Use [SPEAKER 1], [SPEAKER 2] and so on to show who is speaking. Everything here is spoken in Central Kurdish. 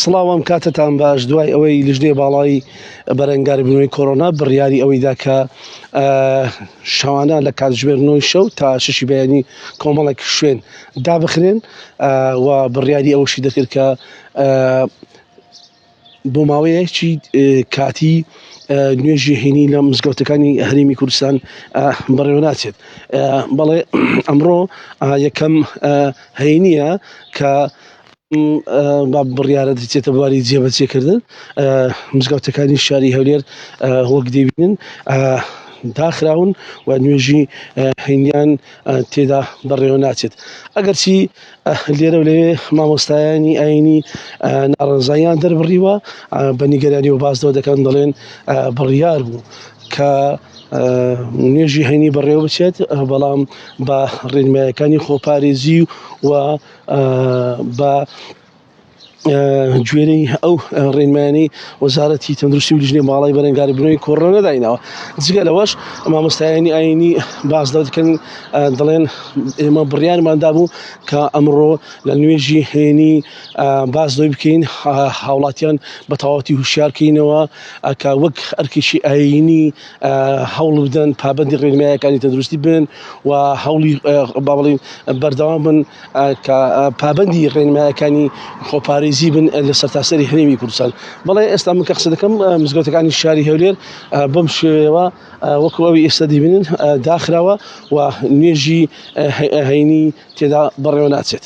[SPEAKER 1] سڵاوام کاتتان باش دوای ئەوەی لیژنەی باڵای بەرەنگاربوونەوەی کۆڕۆنا بڕیاری ئەوەیدا کە شەوانە لە کاتژمێر 9 شەو تا 6 بەیانی کۆمەڵێک شوێن دابخرێن و بڕیاری ئەوەشی دەکرد کە بۆ ماوەیەکی کاتی نوێژی هینی لە مزگەوتەکانی هەرێمی کوردستان بەڕێوە ناچێت. بەڵێ ئەمڕۆ یەکەم هەینیە کە بڕیارە دەچێتە بواری جێبەجێکردن. مزگەوتەکانی شاری هەولێر وەک دەبینن داخراون و نوێژی هەینیان تێدا بەڕێوە ناچێت. ئەگەرچی لێرە و لەوێ مامۆستایانی ئاینی ناڕەزاییان دەربڕیوە بە نیگەرانی و باسدەوە دەکەن دەڵێن بڕیار بوو کە نوێژی هەینی بەڕێوە بچێت، بەڵام بە ڕێنماییەکانی خۆپارێزی و بە گوێرەی ئەو ڕێنمایانەی وەزارەتی تەندروستی و لیژنەی باڵای بەرەنگاربوونەوەی کۆڕۆنا داینەوە. جگە لەوەش مامۆستایانی ئاینی باس دەکەن، دەڵێن ئێمە بڕیارماندا بوو کە ئەمڕۆ لە نوێژی هێنی باسدەوی بکەین، هاوڵاتیان بە تەواوەتی هوشیارکەینەوە کە وەک ئەرکێکی ئاینی هەوڵ بدەن پابەندی ڕێنماییەکانی تەندروستی بن و هەوڵی با بڵێن بەردەوام بن کە پابەندی ڕێنماییەکانی خۆپارێزی بن لە سەرتاسەری هەرێمی کوردستان. بەڵێ ئێستا من کە قسە دەکەم مزگەوتەکانی شاری هەولێر بەم شێوەیەوە وەکو ئەوی ئێستا دەبینن داخراوە و نوێژی هەینی تێدا بەڕێوە ناچێت.